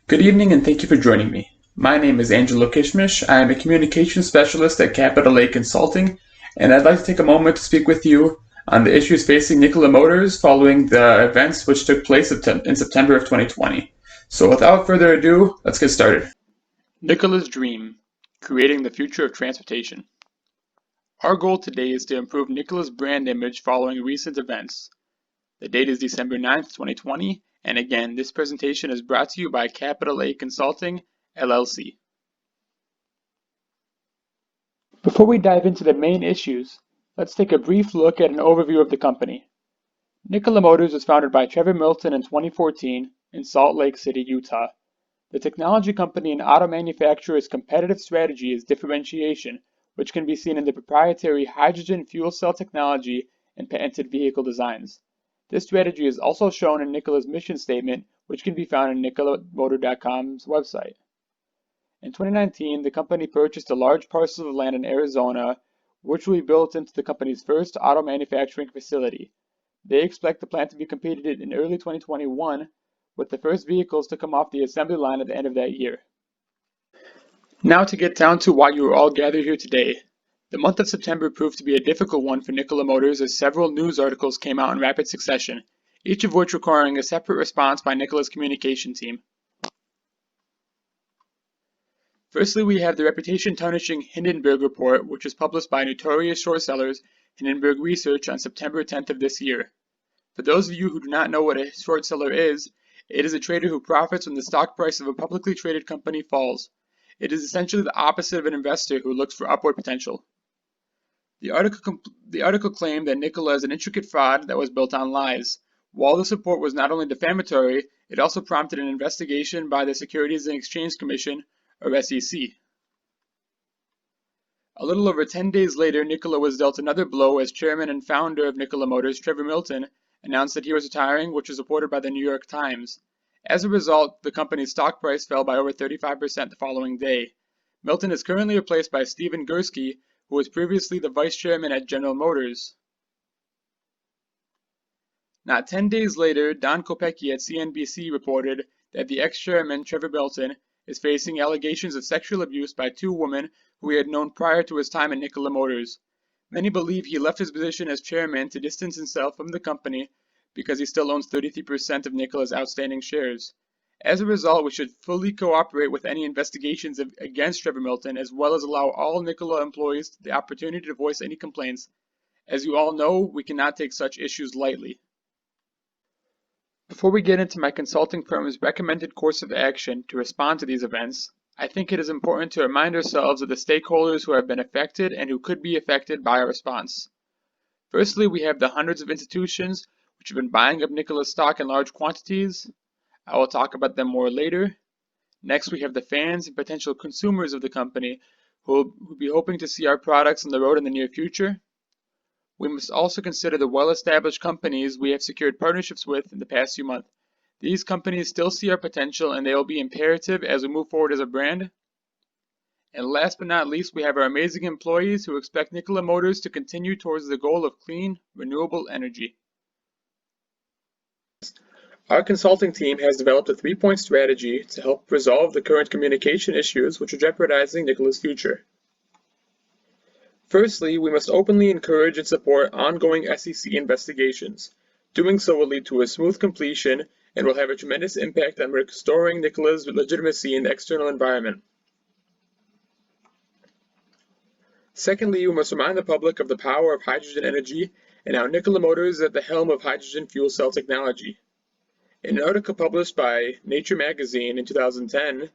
Good evening and thank you for joining me. My name is Angelo Kishmish. I am a communications specialist at Capital A Consulting, and I'd like to take a moment to speak with you on the issues facing Nikola Motors following the events which took place in September of 2020. So without further ado, let's get started. Nikola's dream, creating the future of transportation. Our goal today is to improve Nikola's brand image following recent events. The date is December 9th, 2020, and again, this presentation is brought to you by Capital A Consulting, LLC. Before we dive into the main issues, let's take a brief look at an overview of the company. Nikola Motors was founded by Trevor Milton in 2014 in Salt Lake City, Utah. The technology company and auto manufacturer's competitive strategy is differentiation, which can be seen in the proprietary hydrogen fuel cell technology and patented vehicle designs. This strategy is also shown in Nikola's mission statement, which can be found on nikolamotor.com's website. In 2019, the company purchased a large parcel of land in Arizona, which will be built into the company's first auto manufacturing facility. They expect the plant to be completed in early 2021, with the first vehicles to come off the assembly line at the end of that year. Now to get down to why you are all gathered here today. The month of September proved to be a difficult one for Nikola Motors as several news articles came out in rapid succession, each of which requiring a separate response by Nikola's communication team. Firstly, we have the reputation-tarnishing Hindenburg report, which was published by notorious short sellers Hindenburg Research on September 10th of this year. For those of you who do not know what a short seller is, it is a trader who profits when the stock price of a publicly traded company falls. It is essentially the opposite of an investor who looks for upward potential. The article claimed that Nikola is an intricate fraud that was built on lies. While this report was not only defamatory, it also prompted an investigation by the Securities and Exchange Commission, or SEC. A little over 10 days later, Nikola was dealt another blow as chairman and founder of Nikola Motors, Trevor Milton, announced that he was retiring, which was reported by the New York Times. As a result, the company's stock price fell by over 35% the following day. Milton is currently replaced by Stephen Gursky, who was previously the vice chairman at General Motors. Not 10 days later, Don Kopecky at CNBC reported that the ex-chairman, Trevor Milton, is facing allegations of sexual abuse by two women who he had known prior to his time at Nikola Motors. Many believe he left his position as chairman to distance himself from the company because he still owns 33% of Nikola's outstanding shares. As a result, we should fully cooperate with any investigations against Trevor Milton, as well as allow all Nikola employees the opportunity to voice any complaints. As you all know, we cannot take such issues lightly. Before we get into my consulting firm's recommended course of action to respond to these events, I think it is important to remind ourselves of the stakeholders who have been affected and who could be affected by our response. Firstly, we have the hundreds of institutions which have been buying up Nikola's stock in large quantities. I will talk about them more later. Next, we have the fans and potential consumers of the company who will be hoping to see our products on the road in the near future. We must also consider the well-established companies we have secured partnerships with in the past few months. These companies still see our potential and they will be imperative as we move forward as a brand. And last but not least, we have our amazing employees who expect Nikola Motors to continue towards the goal of clean, renewable energy. Our consulting team has developed a three-point strategy to help resolve the current communication issues which are jeopardizing Nikola's future. Firstly, we must openly encourage and support ongoing SEC investigations. Doing so will lead to a smooth completion and will have a tremendous impact on restoring Nikola's legitimacy in the external environment. Secondly, we must remind the public of the power of hydrogen energy and how Nikola Motors is at the helm of hydrogen fuel cell technology. In an article published by Nature magazine in 2010,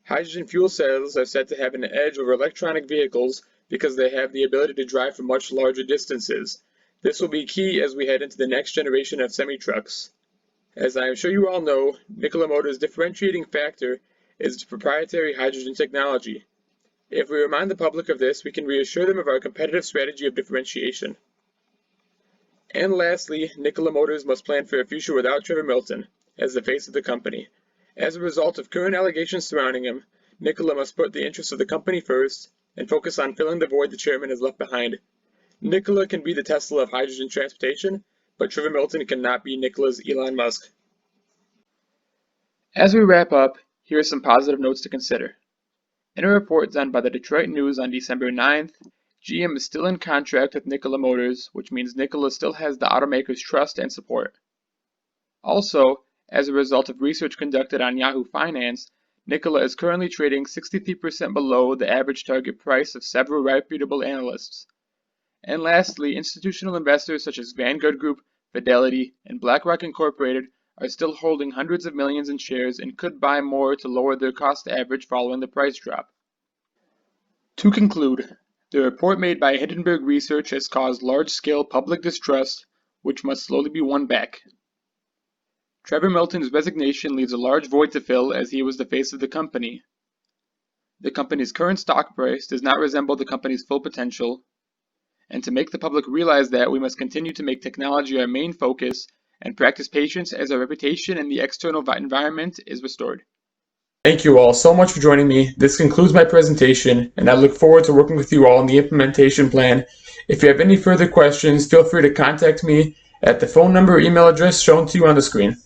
hydrogen fuel cells are said to have an edge over electronic vehicles because they have the ability to drive for much larger distances. This will be key as we head into the next generation of semi-trucks. As I am sure you all know, Nikola Motors' differentiating factor is its proprietary hydrogen technology. If we remind the public of this, we can reassure them of our competitive strategy of differentiation. And lastly, Nikola Motors must plan for a future without Trevor Milton as the face of the company. As a result of current allegations surrounding him, Nikola must put the interests of the company first and focus on filling the void the chairman has left behind. Nikola can be the Tesla of hydrogen transportation, but Trevor Milton cannot be Nikola's Elon Musk. As we wrap up, Here are some positive notes to consider. In a report done by the Detroit News on December 9th, GM is still in contract with Nikola Motors, which means Nikola still has the automaker's trust and support. Also, as a result of research conducted on Yahoo Finance, Nikola is currently trading 63% below the average target price of several reputable analysts. And lastly, institutional investors such as Vanguard Group, Fidelity, and BlackRock Incorporated are still holding hundreds of millions in shares and could buy more to lower their cost average following the price drop. To conclude, the report made by Hindenburg Research has caused large-scale public distrust, which must slowly be won back. Trevor Milton's resignation leaves a large void to fill as he was the face of the company. The company's current stock price does not resemble the company's full potential, and to make the public realize that, we must continue to make technology our main focus and practice patience as our reputation in the external environment is restored. Thank you all so much for joining me. This concludes my presentation, and I look forward to working with you all on the implementation plan. If you have any further questions, feel free to contact me at the phone number or email address shown to you on the screen.